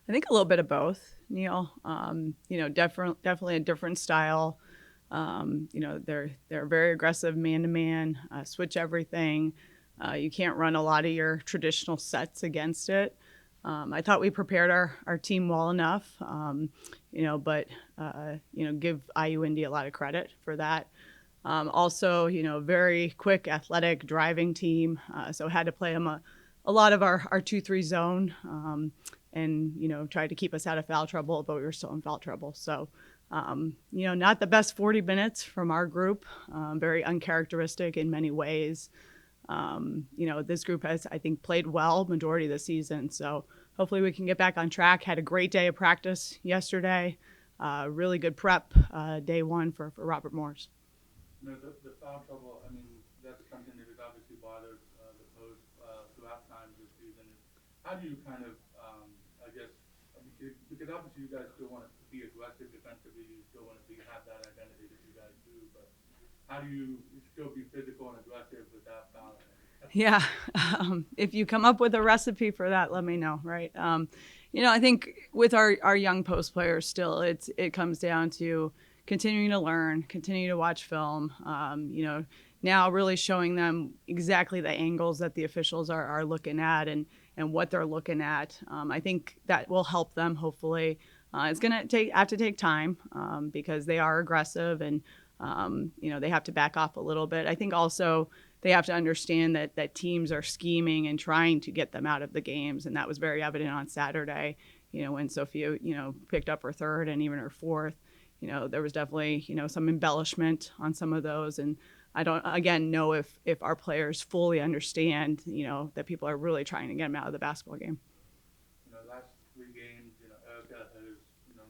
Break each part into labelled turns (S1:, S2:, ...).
S1: I think a little bit of both, Neil. Definitely a different style. They're very aggressive man to man, switch everything. You can't run a lot of your traditional sets against it. I thought we prepared our team well enough, but give IU Indy a lot of credit for that. Also, very quick, athletic, driving team. So had to play them a lot of our 2-3 zone, and tried to keep us out of foul trouble, but we were still in foul trouble. So, not the best 40 minutes from our group. Very uncharacteristic in many ways. This group has, I think, played well majority of the season. So hopefully we can get back on track. Had a great day of practice yesterday. Really good prep day one for Robert Morris.
S2: The foul trouble, I mean, that's something that has obviously bothered the Post throughout times this season. How do you kind of, I guess, because obviously you guys still want to be aggressive defensively, you still want to have that identity that you guys do, but how do you still be physical and aggressive without fouling?
S1: Yeah. If you come up with a recipe for that, let me know, right? I think with our young post players still, it comes down to continuing to learn, continue to watch film, now really showing them exactly the angles that the officials are looking at and what they're looking at. I think that will help them, hopefully. It's going to have to take time because they are aggressive and, they have to back off a little bit. I think also they have to understand that teams are scheming and trying to get them out of the games. And that was very evident on Saturday, when Sophia, picked up her third and even her fourth. There was definitely, some embellishment on some of those. And I don't, again, know if our players fully understand, that people are really trying to get them out of the basketball game.
S2: Last 3 games, Erica has,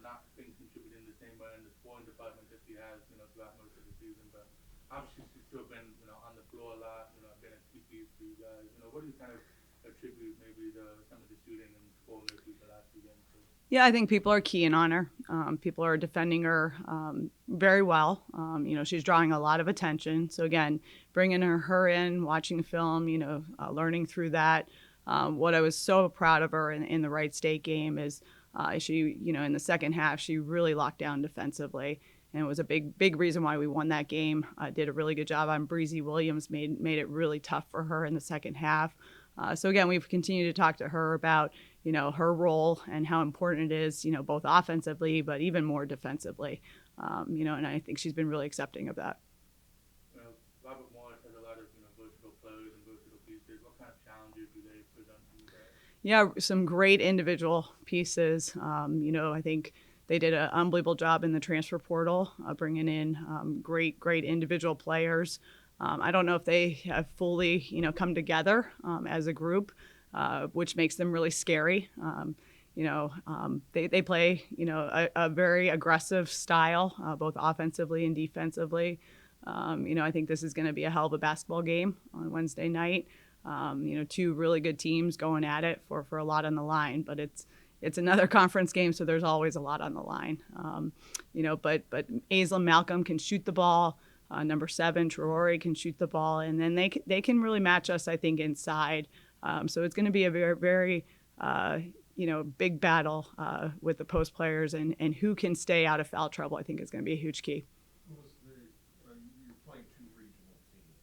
S2: not been contributing the same way in the scoring department that she has, throughout most of the season. But obviously she's still been, on the floor a lot, been a key piece for you guys. What do you kind of attribute maybe some of the shooting and scoring issues the last 2 games to?
S1: Yeah, I think people are keying on her. People are defending her very well. She's drawing a lot of attention. So again, bringing her in, watching film, learning through that. What I was so proud of her in the Wright State game is she, in the second half, she really locked down defensively. And it was a big reason why we won that game. Did a really good job on Breezy Williams, made it really tough for her in the second half. So again, we've continued to talk to her about, her role and how important it is, both offensively, but even more defensively. And I think she's been really accepting of that.
S2: Robert Morris has a lot of, versatile players and versatile pieces. What kind of challenges do they present to you guys?
S1: Yeah, some great individual pieces. I think they did an unbelievable job in the transfer portal, bringing in great individual players. I don't know if they have fully, come together as a group, which makes them really scary. They play, a very aggressive style, both offensively and defensively. I think this is going to be a hell of a basketball game on Wednesday night. Two really good teams going at it for a lot on the line, but it's another conference game, so there's always a lot on the line. But Aislinn Malcolm can shoot the ball. Number 7, Traore can shoot the ball, and then they can really match us, I think, inside. So it's going to be a very, very, big battle with the post players, and who can stay out of foul trouble, I think is going to be a huge key.
S3: You're playing two regional teams,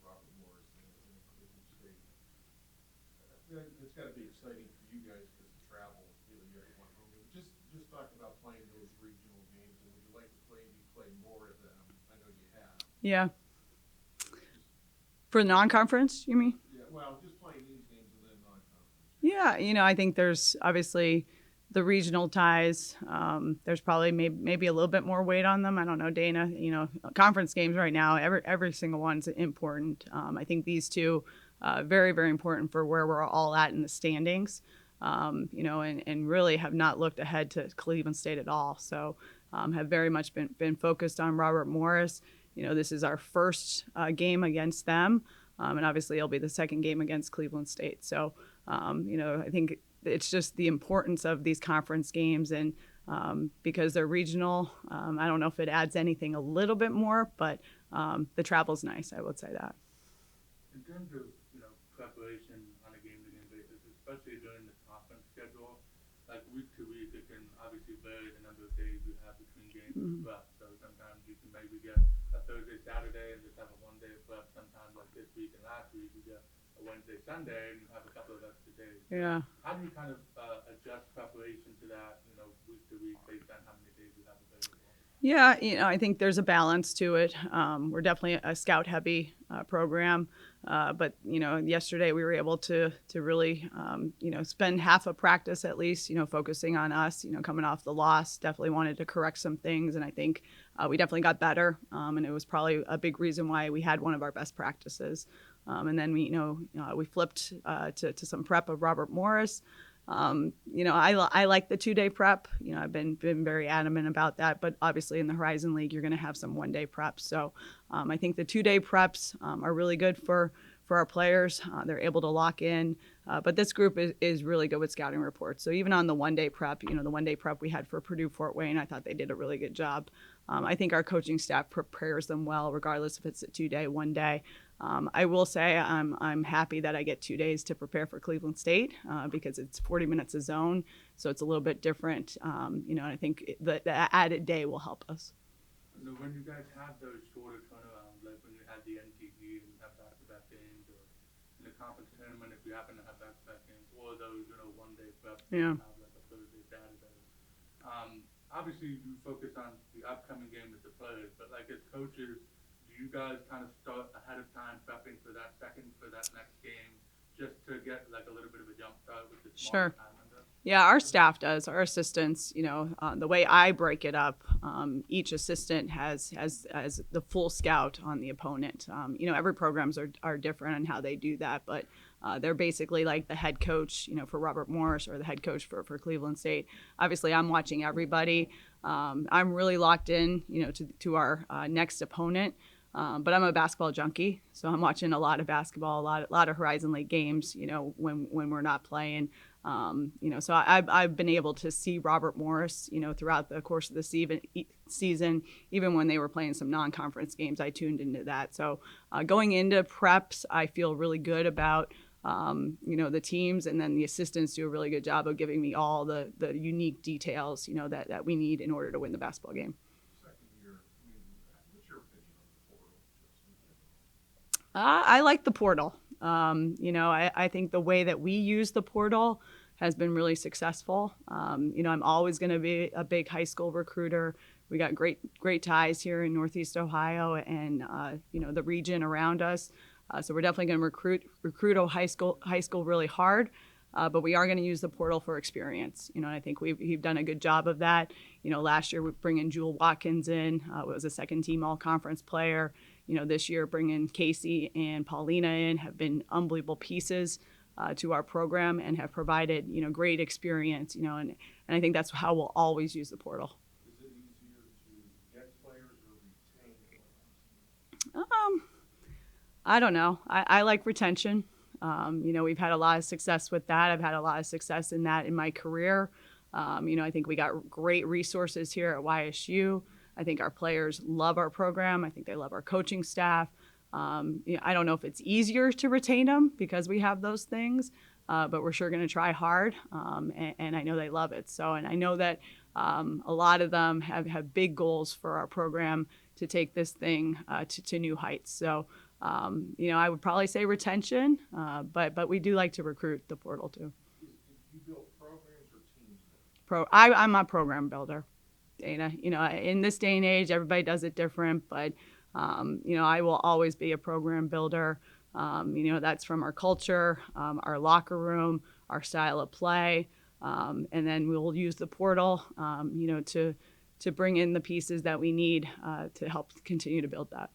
S3: Robert Morris and Cleveland State. It's got to be exciting for you guys because the travel, you have one home game. Just talk about playing those regional games, and would you like to play more of them? I know you have.
S1: Yeah. For non-conference, you mean?
S3: Yeah, well, just playing these games and then non-conference.
S1: Yeah, I think there's obviously the regional ties. There's probably maybe a little bit more weight on them. I don't know, Dana. Conference games right now, every single one's important. I think these two, very, very important for where we're all at in the standings. And really have not looked ahead to Cleveland State at all. So have very much been focused on Robert Morris. This is our first game against them. And obviously it'll be the second game against Cleveland State. So, I think it's just the importance of these conference games, and because they're regional, I don't know if it adds anything a little bit more, but the travel's nice, I would say that.
S2: In terms of preparation on a game-to-game basis, especially during the conference schedule, like week to week, it can obviously vary the number of days you have between games and prep. So sometimes you can maybe get a Thursday, Saturday and just have a 1 day of prep. Sometimes like this week and last week, you get a Wednesday, Sunday, and you have a couple of extra days.
S1: Yeah.
S2: How do you kind of adjust preparation to that, week to week based on how many days you have available?
S1: Yeah, I think there's a balance to it. We're definitely a scout heavy program, but yesterday we were able to really spend half of practice at least focusing on us. Coming off the loss, definitely wanted to correct some things, and I think we definitely got better. And it was probably a big reason why we had one of our best practices. And then we flipped to some prep of Robert Morris. I like the 2-day prep. I've been very adamant about that, but obviously in the Horizon League, you're going to have some 1-day preps. So I think the 2-day preps are really good for our players. They're able to lock in, but this group is really good with scouting reports. So even on the 1-day prep, the 1-day prep we had for Purdue Fort Wayne, I thought they did a really good job. I think our coaching staff prepares them well, regardless if it's a 2-day, 1-day. I will say I'm happy that I get 2 days to prepare for Cleveland State because it's 40 minutes a zone, so it's a little bit different. And I think the added day will help us.
S2: So when you guys have those shorter turnarounds, like when you had the NTG and you have back-to-back games, or in the conference tournament if you happen to have back-to-back games, or those 1-day prep,
S1: Yeah.
S2: you have like a Thursday, Saturday. Obviously you focus on the upcoming game with the players, but like as coaches, do you guys kind of start ahead of time prepping for that next game, just to get like a little bit of a jump start with the
S1: Sure.
S2: time window?
S1: Yeah, our staff does. Our assistants, the way I break it up, each assistant has the full scout on the opponent. Every programs are different on how they do that, but they're basically like the head coach, for Robert Morris or the head coach for Cleveland State. Obviously, I'm watching everybody. I'm really locked in, to our next opponent. But I'm a basketball junkie, so I'm watching a lot of basketball, a lot of Horizon League games, when we're not playing. So I've been able to see Robert Morris, throughout the course of the season, even when they were playing some non-conference games, I tuned into that. So going into preps, I feel really good about, the teams, and then the assistants do a really good job of giving me all the unique details, that we need in order to win the basketball game.
S3: Second year, what's your opinion on the portal, just in general?
S1: I like the portal. I think the way that we use the portal has been really successful. I'm always going to be a big high school recruiter. We got great ties here in Northeast Ohio and the region around us. So we're definitely going to recruit a high school really hard. But we are going to use the portal for experience. And I think we've done a good job of that. Last year we bring in Jewel Watkins in, was a second-team all-conference player. This year bringing Casey and Paulina in have been unbelievable pieces to our program and have provided great experience. And I think that's how we'll always use the portal.
S3: Is it easier to get players or retain players?
S1: I don't know. I like retention. We've had a lot of success with that. I've had a lot of success in that in my career. I think we got great resources here at YSU. I think our players love our program. I think they love our coaching staff. I don't know if it's easier to retain them because we have those things, but we're sure going to try hard. And I know they love it. And I know that a lot of them have big goals for our program to take this thing to new heights. So, I would probably say retention, but we do like to recruit the portal too.
S3: Do you build programs or teams?
S1: I'm a program builder, Dana. In this day and age, everybody does it different, but I will always be a program builder. That's from our culture, our locker room, our style of play, and then we'll use the portal, to bring in the pieces that we need to help continue to build that.